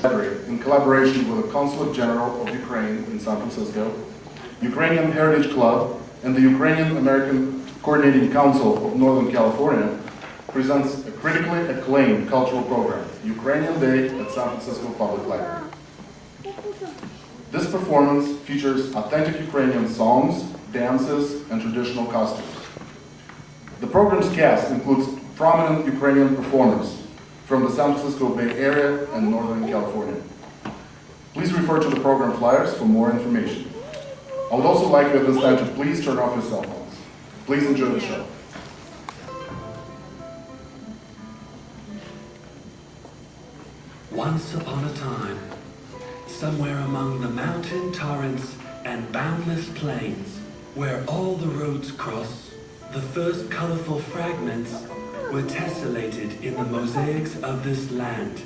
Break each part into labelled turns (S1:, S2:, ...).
S1: In collaboration with the Consulate General of Ukraine in San Francisco, Ukrainian Heritage Club, and the Ukrainian American Coordinating Council of Northern California, presents a critically acclaimed cultural program, Ukrainian Day at San Francisco Public Library. This performance features authentic Ukrainian songs, dances, and traditional costumes. The program's cast includes prominent Ukrainian performers from the San Francisco Bay Area and Northern California. Please refer to the program flyers for more information. I would also like you at this time to please turn off your cell phones. Please enjoy the show.
S2: Once upon a time, somewhere among the mountain torrents and boundless plains, where all the roads cross, the first colorful fragments were tessellated in the mosaics of this land.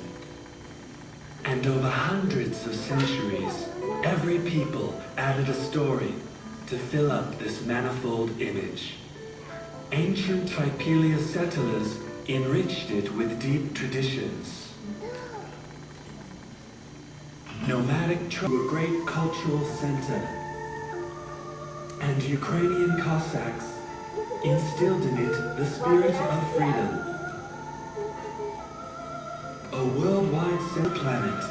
S2: And over hundreds of centuries, every people added a story to fill up this manifold image. Ancient Tripelia settlers enriched it with deep traditions. Nomadic were a great cultural center, and Ukrainian Cossacks instilled in it the spirit of freedom. A worldwide planet,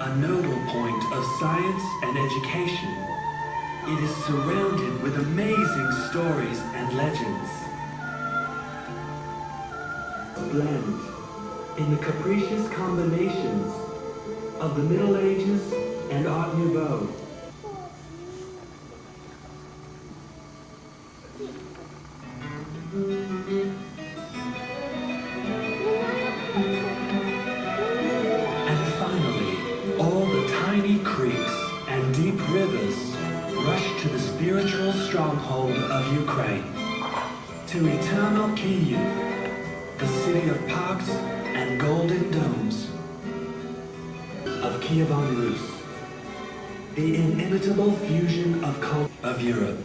S2: a nodal point of science and education, it is surrounded with amazing stories and legends. Blend in the capricious combinations of the Middle Ages and Art Nouveau. And finally, all the tiny creeks and deep rivers rush to the spiritual stronghold of Ukraine, to eternal Kyiv, the city of parks and golden domes, of Kiev on Rus, the inimitable fusion of culture of Europe.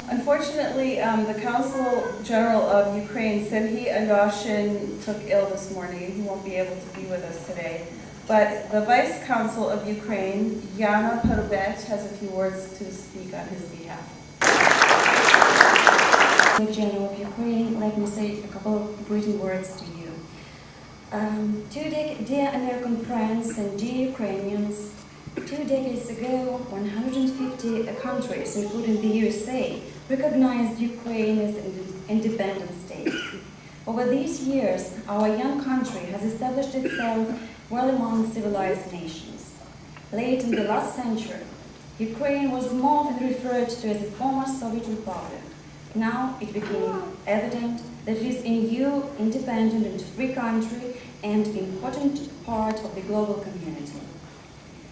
S3: Unfortunately, the Consul General of Ukraine, Serhiy Alyoshin, took ill this morning. He won't be able to be with us today. But the Vice Consul of Ukraine, Yana Parubet, has a few words to speak on his behalf.
S4: General of Ukraine, let me say a couple of greeting words to you. Dear American friends and dear Ukrainians, 2 decades ago, 150 countries, including the USA, recognized Ukraine as an independent state. Over these years, our young country has established itself well among civilized nations. Late in the last century, Ukraine was more often referred to as a former Soviet republic. Now it became evident that it is a new, independent and free country and important part of the global community.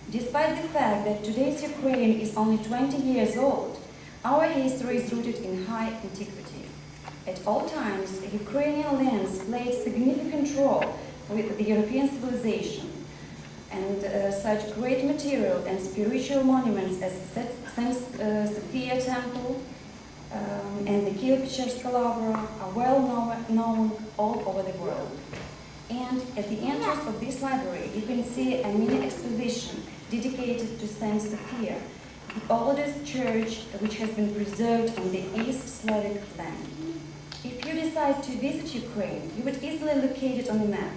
S4: Despite the fact that today's Ukraine is only 20 years old, our history is rooted in high antiquity. At all times, Ukrainian lands played a significant role with the European civilization, and such great material and spiritual monuments as St. Sophia Temple and the Kyiv-Pечерska Lavra are well known all over the world. And at the entrance of this library, you can see a mini exposition dedicated to St. Sophia, the oldest church which has been preserved on the East Slavic land. If you decide to visit Ukraine, you would easily locate it on the map,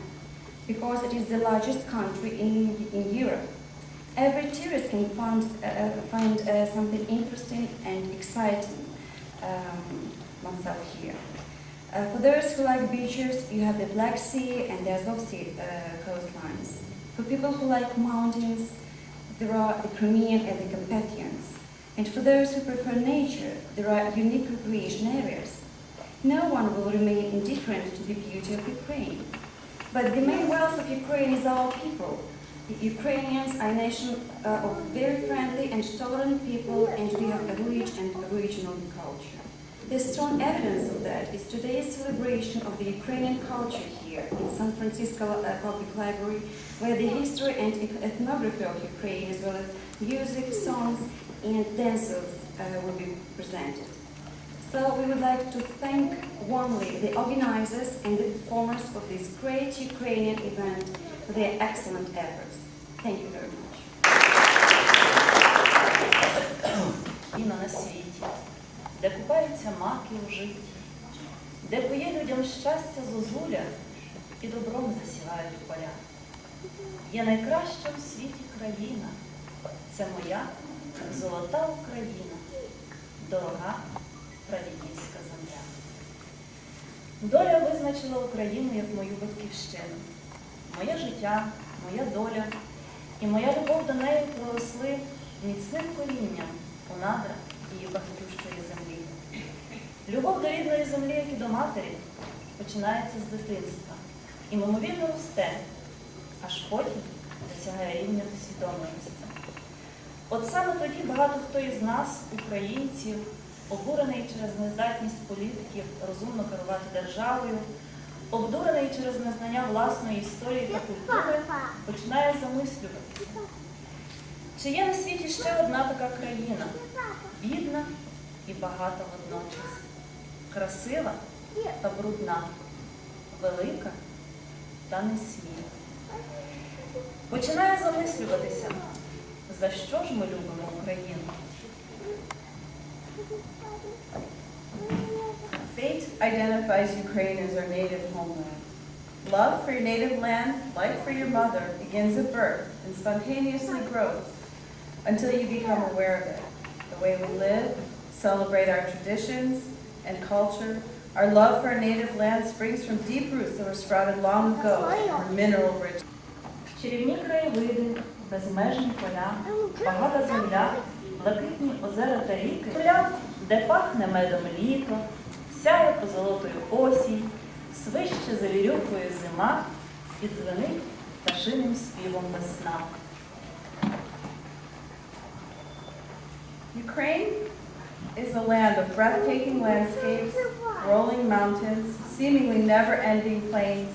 S4: because it is the largest country in Europe. Every tourist can find something interesting and exciting oneself here. For those who like beaches, you have the Black Sea and the Azov Sea coastlines. For people who like mountains, there are the Crimean and the Carpathians. And for those who prefer nature, there are unique recreation areas. No one will remain indifferent to the beauty of Ukraine. But the main wealth of Ukraine is our people. The Ukrainians are a nation of very friendly and tolerant people, and we have a rich and original culture. The strong evidence of that is today's celebration of the Ukrainian culture here in San Francisco Public Library, where the history and ethnography of Ukraine, as well as music, songs, and dances will be presented. So we would like to thank warmly the organizers and the performers of this great Ukrainian event for their excellent efforts. Thank you very much.
S5: Країна на світі, де купаються маки у житті, де поє людям щастя зозуля і добром засівають поля. Є найкраща у світі країна, це моя золота Україна, дорога прадідівська земля. Доля визначила Україну як мою батьківщину. Моє життя, моя доля і моя любов до неї проросли міцним корінням у надрах її багатющої землі. Любов до рідної землі, як і до матері, починається з дитинства і мимовільно росте, аж потім досягає рівня усвідомленості. От саме тоді багато хто із нас, українців, обурений через нездатність політиків розумно керувати державою, обдурений через незнання власної історії та культури, починає замислюватися. Чи є на світі ще одна така країна, бідна і багата водночас, красива та брудна, велика та несміла? Починає замислюватися, за що ж ми любимо Україну?
S3: Fate identifies Ukraine as our native homeland. Love for your native land, like for your mother, begins at birth and spontaneously grows until you become aware of it. The way we live, celebrate our traditions and culture. Our love for our native land springs from deep roots that were sprouted long ago in mineral rich.
S5: Чарівні краєвиди, безмежні поля, багата земля, блакитні озера та ріки. Земля, де пахне медом літо, сяє позолотою осінь, свище завірюхує зима і дзвенить пташиним співом весна.
S3: Ukraine is a land of breathtaking landscapes, rolling mountains, seemingly never-ending plains,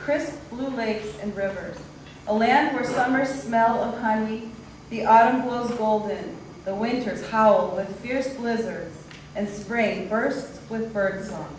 S3: crisp blue lakes and rivers. A land where summers smell of honey, the autumn glows golden, the winters howl with fierce blizzards, and spring bursts with birdsong.